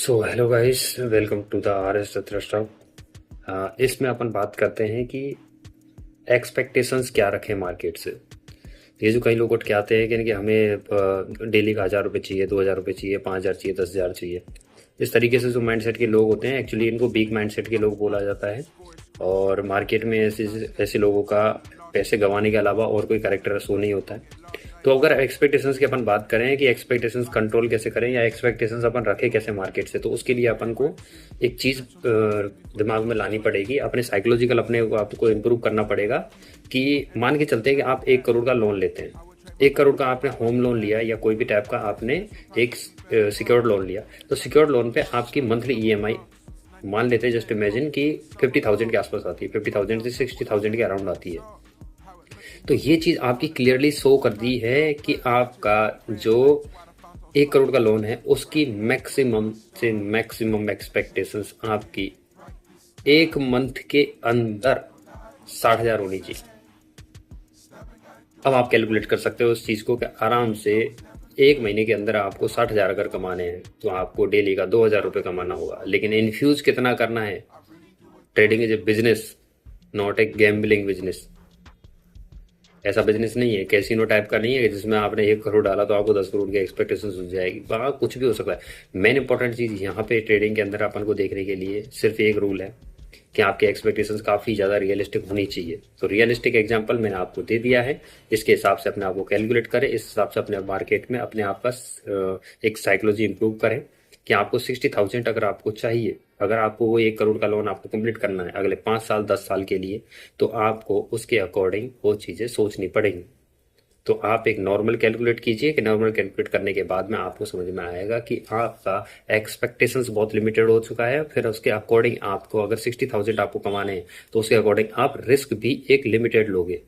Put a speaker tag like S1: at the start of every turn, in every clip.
S1: So hello guys, welcome to the R S stock. इसमें अपन बात करते हैं कि एक्सपेक्टेशंस क्या रखें मार्केट से। ये जो कई लोग उठ के आते हैं कि हमें डेली का 1,000 रुपये चाहिए, 2,000 रुपये चाहिए, 5,000 चाहिए, 10,000 चाहिए। इस तरीके से जो माइंडसेट के लोग होते हैं, एक्चुअली इनको वीक माइंडसेट के लोग बोला जाता है। और मार्केट में ऐसे ऐसे लोगों का पैसे गंवाने के अलावा और कोई कैरेक्टर शो नहीं होता है। तो अगर एक्सपेक्टेशंस की अपन बात करें कि एक्सपेक्टेशंस कंट्रोल कैसे करें या एक्सपेक्टेशंस अपन रखें कैसे मार्केट से, तो उसके लिए अपन को एक चीज़ दिमाग में लानी पड़ेगी। अपने साइकोलॉजिकल अपने आप को इम्प्रूव करना पड़ेगा। कि मान के चलते हैं कि आप 1 करोड़ का लोन लेते हैं। 1 करोड़ का आपने होम लोन लिया या कोई भी टाइप का आपने एक सिक्योर्ड लोन लिया। तो सिक्योर्ड लोन पे आपकी मंथली ईएमआई मान लेते हैं, जस्ट इमेजिन कि 50,000 के आसपास आती है, 50,000 से 60,000 के अराउंड आती है। तो ये चीज़ आपकी क्लियरली शो कर दी है कि आपका जो 1 करोड़ का लोन है उसकी मैक्सिमम से मैक्सिमम एक्सपेक्टेशंस आपकी एक मंथ के अंदर 60,000 होनी चाहिए। अब आप कैलकुलेट कर सकते हो उस चीज़ को कि आराम से एक महीने के अंदर आपको 60,000 अगर कमाने हैं तो आपको डेली का 2,000 रुपये कमाना होगा। लेकिन इन्फ्यूज कितना करना है? Trading is a business, not a gambling business. ऐसा बिजनेस नहीं है, कैसीनो टाइप का नहीं है जिसमें आपने 1 करोड़ डाला तो आपको 10 करोड़ की एक्सपेक्टेशन हो जाएगी। वहाँ कुछ भी हो सकता है। मेन इंपॉर्टेंट चीज़ यहाँ पे ट्रेडिंग के अंदर अपन को देखने के लिए सिर्फ एक रूल है कि आपकी एक्सपेक्टेशंस काफ़ी ज़्यादा रियलिस्टिक होनी चाहिए। तो रियलिस्टिक एग्जांपल मैंने आपको दे दिया है। इसके हिसाब से अपने आप को कैलकुलेट करें, इस हिसाब से अपने मार्केट में अपने आप का एक साइकोलॉजी इंप्रूव करें कि आपको 60,000 अगर आपको चाहिए, अगर आपको वो 1 करोड़ का लोन आपको कंप्लीट करना है अगले 5 साल 10 साल के लिए, तो आपको उसके अकॉर्डिंग वो चीज़ें सोचनी पड़ेंगी। तो आप एक नॉर्मल कैलकुलेट कीजिए कि नॉर्मल कैलकुलेट करने के बाद में आपको समझ में आएगा कि आपका एक्सपेक्टेशंस बहुत लिमिटेड हो चुका है। फिर उसके अकॉर्डिंग आपको अगर 60,000 आपको कमाने हैं तो उसके अकॉर्डिंग आप रिस्क भी एक लिमिटेड लोगे।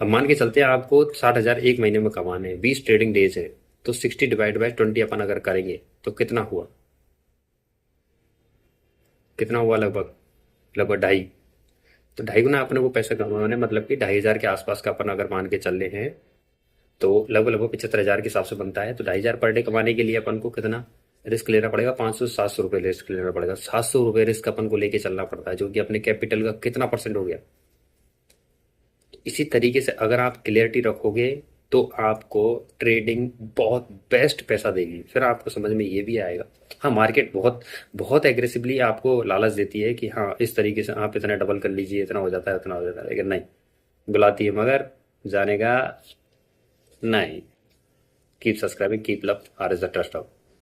S1: अब मान के चलते हैं आपको 60,000 एक महीने में कमाने हैं, 20 ट्रेडिंग डेज है, तो 60 डिवाइड बाय 20 अपन अगर करेंगे तो कितना हुआ? कितना हुआ? लगभग लगभग ढाई। तो ढाई गुना अपने को पैसे कमाने, मतलब कि 2,500 के आसपास का अपन अगर मान के चल रहे हैं तो लगभग लगभग 75,000 के हिसाब से बनता है। तो 2,500 पर डे कमाने के लिए अपन को कितना रिस्क लेना पड़ेगा? 500 से 700 रुपये रिस्क लेना पड़ेगा। 700 रुपये रिस्क अपन को लेके चलना पड़ता है, जो कि अपने कैपिटल का कितना परसेंट हो गया। इसी तरीके से अगर आप क्लियरिटी रखोगे तो आपको ट्रेडिंग बहुत बेस्ट पैसा देगी। फिर आपको समझ में ये भी आएगा। हाँ, मार्केट बहुत बहुत एग्रेसिवली आपको लालच देती है कि हाँ इस तरीके से आप इतना डबल कर लीजिए, इतना हो जाता है, उतना हो जाता है, लेकिन नहीं, बुलाती है मगर जाने का नहीं। Keep subscribing, keep love, R is the trust of